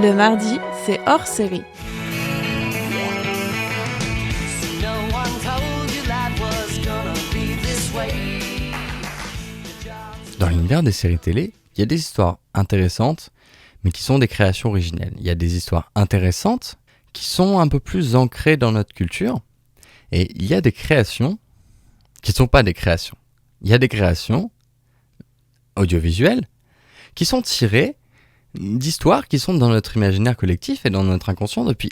Le mardi, c'est hors série. Dans l'univers des séries télé, il y a des histoires intéressantes, mais qui sont des créations originelles. Il y a des histoires intéressantes qui sont un peu plus ancrées dans notre culture, et il y a des créations qui ne sont pas des créations. Il y a des créations audiovisuelles qui sont tirées d'histoires qui sont dans notre imaginaire collectif et dans notre inconscient depuis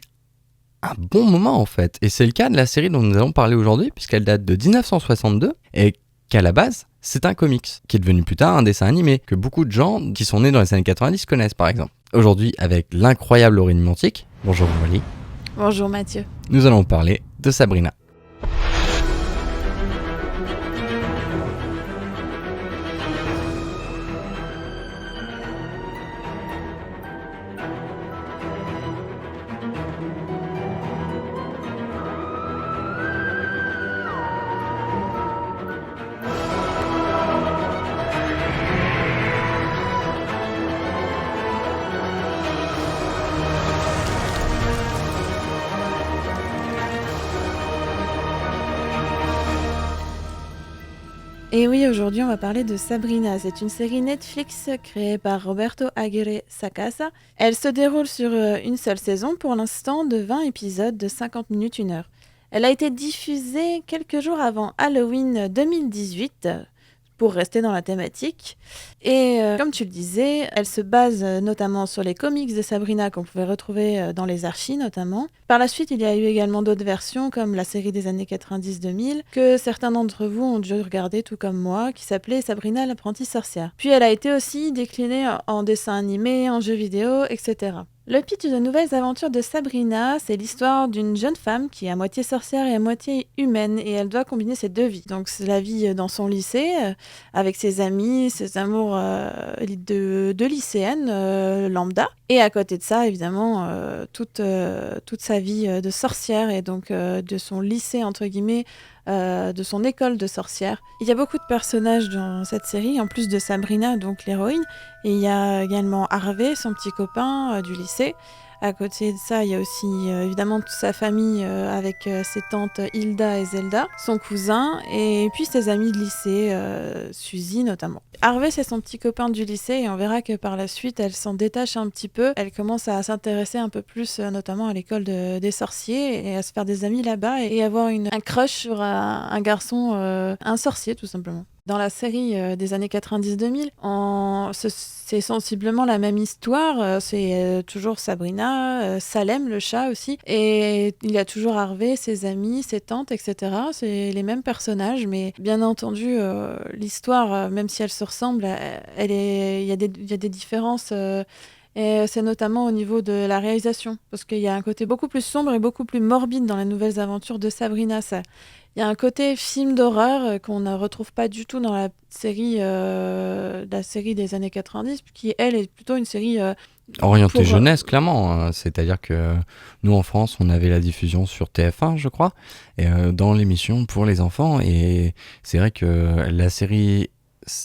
un bon moment en fait. Et c'est le cas de la série dont nous allons parler aujourd'hui, puisqu'elle date de 1962 et qu'à la base, c'est un comics qui est devenu plus tard un dessin animé que beaucoup de gens qui sont nés dans les années 90 connaissent par exemple. Aujourd'hui, avec l'incroyable Aurélie Montic, bonjour Aurélie. Bonjour Mathieu. Nous allons parler de Sabrina. Et oui, aujourd'hui on va parler de Sabrina. C'est une série Netflix créée par Roberto Aguirre Sacasa. Elle se déroule sur une seule saison pour l'instant de 20 épisodes de 50 minutes, 1 heure. Elle a été diffusée quelques jours avant Halloween 2018 pour rester dans la thématique. Et comme tu le disais, elle se base notamment sur les comics de Sabrina qu'on pouvait retrouver dans les archives notamment. Par la suite, il y a eu également d'autres versions comme la série des années 90-2000 que certains d'entre vous ont dû regarder tout comme moi, qui s'appelait Sabrina l'apprentie sorcière. Puis elle a été aussi déclinée en dessin animé, en jeux vidéo, etc. Le pitch de Nouvelles Aventures de Sabrina, c'est l'histoire d'une jeune femme qui est à moitié sorcière et à moitié humaine, et elle doit combiner ses deux vies. Donc c'est la vie dans son lycée, avec ses amis, ses amours de lycéenne lambda, et à côté de ça, évidemment, toute sa vie de sorcière, et donc de son lycée, entre guillemets, de son école de sorcière. Il y a beaucoup de personnages dans cette série, en plus de Sabrina, donc l'héroïne. Et il y a également Harvey, son petit copain du lycée. À côté de ça, il y a aussi évidemment toute sa famille avec ses tantes Hilda et Zelda, son cousin, et puis ses amis de lycée, Suzy notamment. Harvey, c'est son petit copain du lycée, et on verra que par la suite, elle s'en détache un petit peu. Elle commence à s'intéresser un peu plus, notamment à l'école des sorciers, et à se faire des amis là-bas, et avoir un crush sur un garçon, un sorcier tout simplement. Dans la série des années 90-2000, c'est sensiblement la même histoire. C'est toujours Sabrina, Salem, le chat aussi. Et il y a toujours Harvey, ses amis, ses tantes, etc. C'est les mêmes personnages, mais bien entendu, l'histoire, même si elle se ressemble, il y a des différences. Et c'est notamment au niveau de la réalisation, parce qu'il y a un côté beaucoup plus sombre et beaucoup plus morbide dans les Nouvelles Aventures de Sabrina. Il y a un côté film d'horreur qu'on ne retrouve pas du tout dans la série des années 90, qui, elle, est plutôt une série... orientée jeunesse, clairement. C'est-à-dire que nous, en France, on avait la diffusion sur TF1, je crois, et dans l'émission pour les enfants. Et c'est vrai que la série...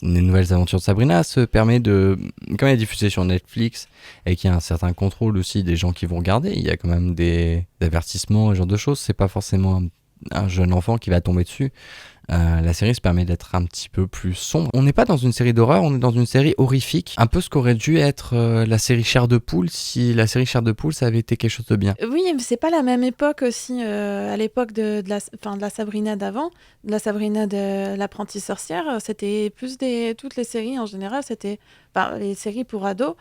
Les Nouvelles Aventures de Sabrina se permet de, quand elle est diffusée sur Netflix et qu'il y a un certain contrôle aussi des gens qui vont regarder, il y a quand même des avertissements, ce genre de choses, c'est pas forcément un jeune enfant qui va tomber dessus. La série se permet d'être un petit peu plus sombre. On n'est pas dans une série d'horreur, on est dans une série horrifique, un peu ce qu'aurait dû être la série Chair de Poule si la série Chair de Poule ça avait été quelque chose de bien. Oui, mais c'est pas la même époque aussi, à l'époque de la Sabrina d'avant, de la Sabrina de l'apprentie sorcière, c'était plus toutes les séries en général, c'était les séries pour ados.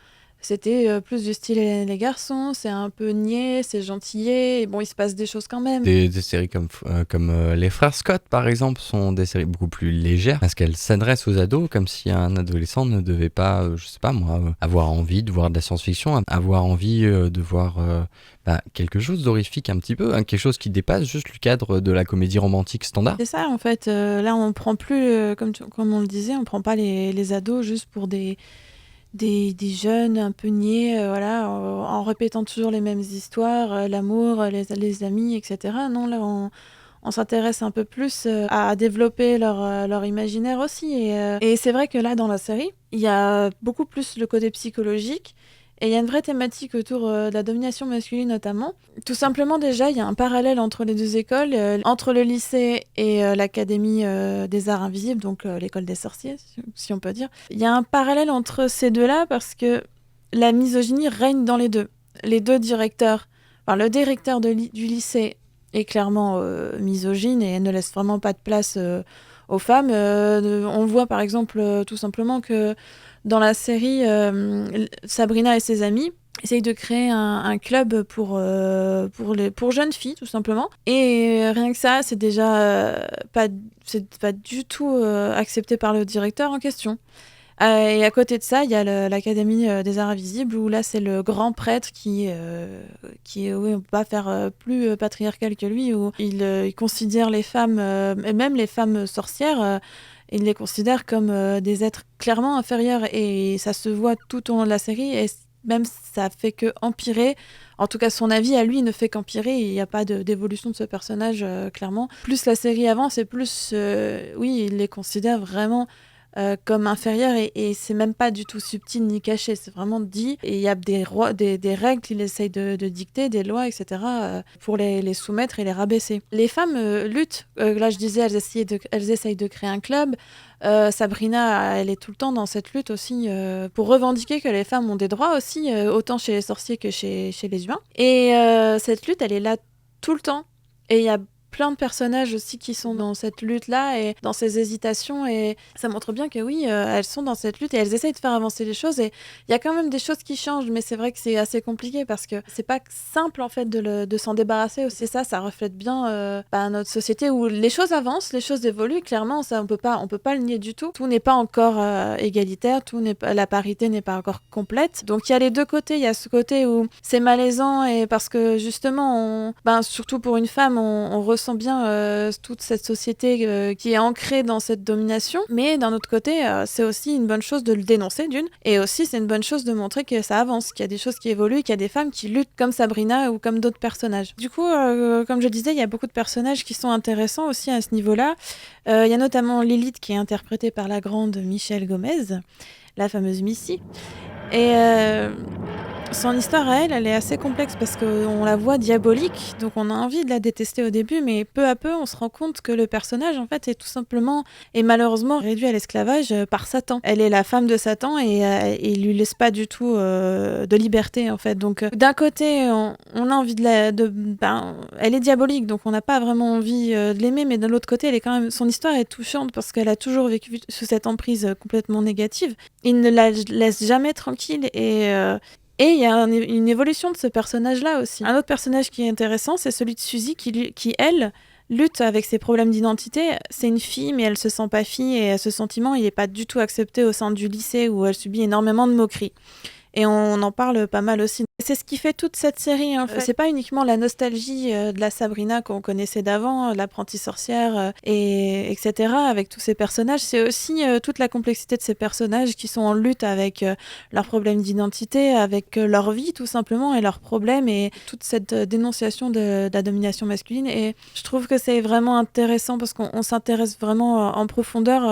C'était plus du style Hélène et les garçons, c'est un peu niais, c'est gentillet, et bon, il se passe des choses quand même. Des séries comme Les Frères Scott, par exemple, sont des séries beaucoup plus légères, parce qu'elles s'adressent aux ados, comme si un adolescent ne devait pas, je sais pas moi, avoir envie de voir de la science-fiction, avoir envie de voir quelque chose d'horrifique un petit peu, quelque chose qui dépasse juste le cadre de la comédie romantique standard. C'est ça, en fait, là, on prend plus, comme on le disait, on prend pas les ados juste pour des jeunes un peu niais, en répétant toujours les mêmes histoires, l'amour, les amis, etc. Non, là, on s'intéresse un peu plus à développer leur imaginaire aussi. Et c'est vrai que là, dans la série, il y a beaucoup plus le côté psychologique. Et il y a une vraie thématique autour de la domination masculine notamment. Tout simplement déjà, il y a un parallèle entre les deux écoles, entre le lycée et l'académie des arts invisibles, donc l'école des sorciers, si on peut dire. Il y a un parallèle entre ces deux-là parce que la misogynie règne dans les deux. Les deux directeurs, enfin le directeur du lycée est clairement misogyne et ne laisse vraiment pas de place aux femmes. On le voit par exemple tout simplement que dans la série, Sabrina et ses amis essayent de créer un club pour jeunes filles, tout simplement. Et rien que ça, c'est déjà c'est pas du tout accepté par le directeur en question. Et à côté de ça, il y a l'Académie des Arts Invisibles, où là, c'est le grand prêtre qui oui, on ne peut pas faire plus patriarcal que lui, où il considère les femmes, et même les femmes sorcières, il les considère comme des êtres clairement inférieurs. Et ça se voit tout au long de la série, et même ça fait que empirer. En tout cas, son avis à lui ne fait qu'empirer. Il n'y a pas d'évolution de ce personnage, clairement. Plus la série avance, et plus, oui, il les considère vraiment comme inférieurs, et c'est même pas du tout subtil ni caché, c'est vraiment dit. Et il y a des règles qu'il essaye de dicter, des lois, etc., pour les soumettre et les rabaisser. Les femmes luttent. Là, je disais, elles essayent de créer un club. Sabrina, elle est tout le temps dans cette lutte aussi pour revendiquer que les femmes ont des droits aussi, autant chez les sorciers que chez les humains. Et cette lutte, elle est là tout le temps. Et il y a plein de personnages aussi qui sont dans cette lutte-là et dans ces hésitations, et ça montre bien que oui, elles sont dans cette lutte et elles essayent de faire avancer les choses, et il y a quand même des choses qui changent, mais c'est vrai que c'est assez compliqué parce que c'est pas simple en fait de s'en débarrasser aussi. Ça reflète bien notre société où les choses avancent, les choses évoluent, clairement, ça on peut pas le nier du tout. Tout n'est pas encore égalitaire, la parité n'est pas encore complète. Donc il y a les deux côtés, il y a ce côté où c'est malaisant, et parce que justement surtout pour une femme, on ressent bien toute cette société qui est ancrée dans cette domination, mais d'un autre côté, c'est aussi une bonne chose de le dénoncer d'une, et aussi c'est une bonne chose de montrer que ça avance, qu'il y a des choses qui évoluent, qu'il y a des femmes qui luttent comme Sabrina ou comme d'autres personnages. Du coup, comme je disais, il y a beaucoup de personnages qui sont intéressants aussi à ce niveau-là. Il y a notamment Lilith qui est interprétée par la grande Michelle Gomez, la fameuse Missy. Et son histoire à elle est assez complexe parce qu'on la voit diabolique, donc on a envie de la détester au début, mais peu à peu on se rend compte que le personnage en fait est tout simplement et malheureusement réduit à l'esclavage par Satan. Elle est la femme de Satan, et il lui laisse pas du tout de liberté en fait. Donc d'un côté on a envie elle est diabolique, donc on n'a pas vraiment envie de l'aimer, mais de l'autre côté elle est quand même, son histoire est touchante parce qu'elle a toujours vécu sous cette emprise complètement négative. Il ne la laisse jamais tranquille, et il y a une évolution de ce personnage-là aussi. Un autre personnage qui est intéressant, c'est celui de Suzy qui elle, lutte avec ses problèmes d'identité. C'est une fille, mais elle se sent pas fille, et ce sentiment, il est pas du tout accepté au sein du lycée où elle subit énormément de moqueries. Et on en parle pas mal aussi. C'est ce qui fait toute cette série, en fait. C'est pas uniquement la nostalgie de la Sabrina qu'on connaissait d'avant, l'apprentie sorcière, etc., avec tous ces personnages. C'est aussi toute la complexité de ces personnages qui sont en lutte avec leurs problèmes d'identité, avec leur vie tout simplement, et leurs problèmes, et toute cette dénonciation de la domination masculine. Et je trouve que c'est vraiment intéressant parce qu'on s'intéresse vraiment en profondeur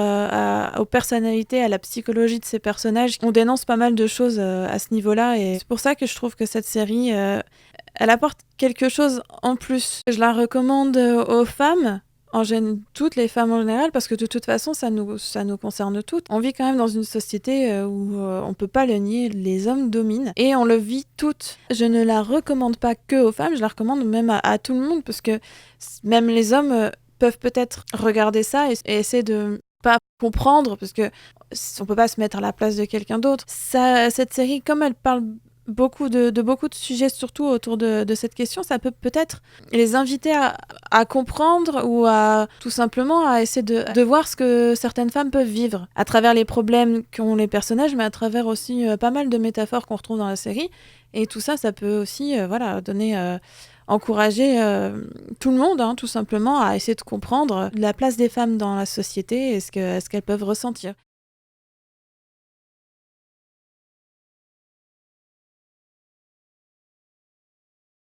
aux personnalités, à la psychologie de ces personnages. On dénonce pas mal de choses à ce niveau-là, et c'est pour ça que je trouve que cette série, elle apporte quelque chose en plus. Je la recommande aux femmes, toutes les femmes en général, parce que de toute façon, ça nous concerne toutes. On vit quand même dans une société où on peut pas le nier, les hommes dominent, et on le vit toutes. Je ne la recommande pas que aux femmes, je la recommande même à tout le monde, parce que même les hommes peuvent peut-être regarder ça et essayer de pas comprendre, parce que on peut pas se mettre à la place de quelqu'un d'autre. Cette série, comme elle parle beaucoup de sujets, surtout autour de cette question, ça peut peut-être les inviter à comprendre, ou à tout simplement à essayer de voir ce que certaines femmes peuvent vivre à travers les problèmes qu'ont les personnages, mais à travers aussi pas mal de métaphores qu'on retrouve dans la série. Et tout ça, ça peut aussi encourager tout le monde, tout simplement, à essayer de comprendre la place des femmes dans la société et ce qu'elles peuvent ressentir.